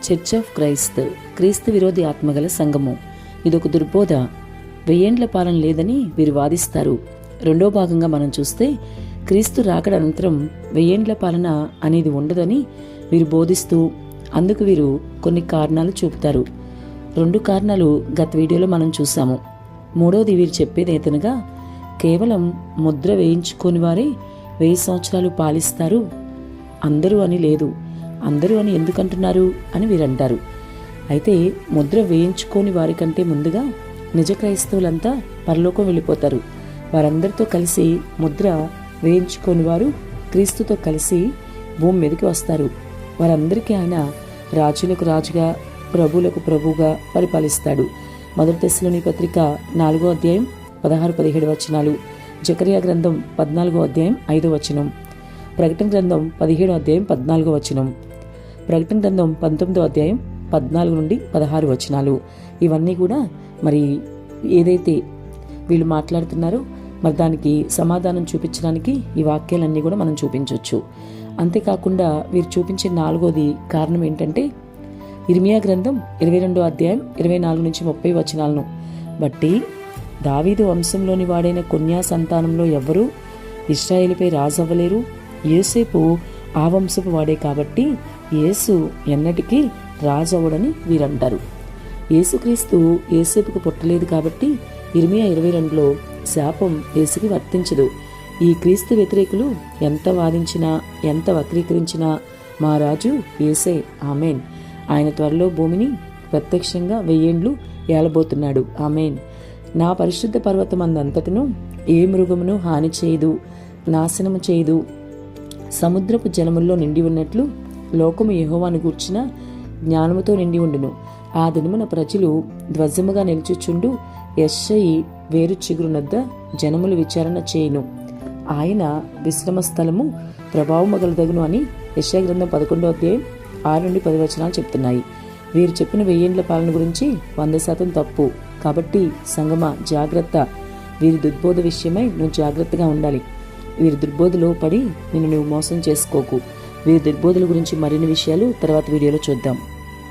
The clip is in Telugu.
చర్చ్ ఆఫ్ క్రైస్త్ క్రీస్తు విరోధి ఆత్మగల సంఘము. ఇదొక దుర్బోధ. 1000 ఏండ్ల పాలన లేదని వీరు వాదిస్తారు. రెండో భాగంగా మనం చూస్తే క్రీస్తు రాకడ అనంతరం 1000 ఏండ్ల పాలన అనేది ఉండదని వీరు బోధిస్తూ అందుకు వీరు కొన్ని కారణాలు చూపుతారు. 2 కారణాలు గత వీడియోలో మనం చూసాము. మూడోది వీరు చెప్పేది ఏదనగా కేవలం ముద్ర వేయించుకొని వారే 1000 సంవత్సరాలు పాలిస్తారు, అందరూ అని లేదు. అందరూ అని ఎందుకంటున్నారు అని వీరంటారు. అయితే ముద్ర వేయించుకోని వారికంటే ముందుగా నిజ క్రైస్తవులంతా పరలోకం వెళ్ళిపోతారు. వారందరితో కలిసి ముద్ర వేయించుకోని వారు క్రీస్తుతో కలిసి భూమి మీదకి వస్తారు. వారందరికీ ఆయన రాజులకు రాజుగా, ప్రభువులకు ప్రభువుగా పరిపాలిస్తాడు. 1 తెస్సలోని పత్రిక 4వ అధ్యాయం 16-17 వచనాలు, జకర్యా గ్రంథం 14వ అధ్యాయం 5వ వచనం, ప్రకటన గ్రంథం 17వ అధ్యాయం 14వ వచనం, ప్రకటన గ్రంథం 19వ అధ్యాయం 14 నుండి 16 వచనాలు. ఇవన్నీ కూడా మరి ఏదైతే వీళ్ళు మాట్లాడుతున్నారో మరి దానికి సమాధానం చూపించడానికి ఈ వాక్యాలన్నీ కూడా మనం చూపించవచ్చు. అంతేకాకుండా వీరు చూపించే 4వది కారణం ఏంటంటే ఇర్మియా గ్రంథం 22వ అధ్యాయం 24 నుంచి 30 వచనాలను బట్టి దావీదు వంశంలోని వాడైన కొన్యా సంతానంలో ఎవ్వరూ ఇశ్రాయేలుపై రాజు అవ్వలేరు, యోసేపు ఆ వంశపు వాడే కాబట్టి యేసు ఎన్నటికీ రాజు అవ్వడని వీరంటారు. యేసుక్రీస్తు యోసేపుకు పుట్టలేదు కాబట్టి ఇర్మియా 22లో శాపం యేసుకి వర్తించదు. ఈ క్రీస్తు వ్యతిరేకులు ఎంత వాదించినా ఎంత వక్రీకరించినా మా రాజు యేసే, ఆమెన్. ఆయన త్వరలో భూమిని ప్రత్యక్షంగా 1000 ఏండ్లు ఏలబోతున్నాడు, ఆమెన్. నా పరిశుద్ధ పర్వతమందంతటను ఏ మృగమును హాని చేయదు, నాశనము చేయదు. సముద్రపు జలముల్లో నిండి ఉన్నట్లు లోకము యెహోవాను గూర్చిన జ్ఞానముతో నిండి ఉండును. ఆ దినమున ప్రజలు ధ్వజముగా నిలుచుచుండు యెషయి వేరు చిగురునద్ద జనములు విచారణ చేయును. ఆయన విశ్రమ స్థలము ప్రభావమగలదగును అని యెషయా గ్రంథం 11వ అధ్యాయం 6 నుండి 10 వచనాలు చెప్తున్నాయి. వీరు చెప్పిన 1000 ఏండ్ల పాలన గురించి 100% తప్పు. కాబట్టి సంగమా జాగ్రత్త. వీరి దుర్బోధ విషయమై నువ్వు జాగ్రత్తగా ఉండాలి. వీరి దుర్బోధలో పడి నిన్ను నువ్వు మోసం చేసుకోకు. వీరి దుర్బోధల గురించి మరిన్ని విషయాలు తర్వాత వీడియోలో చూద్దాం.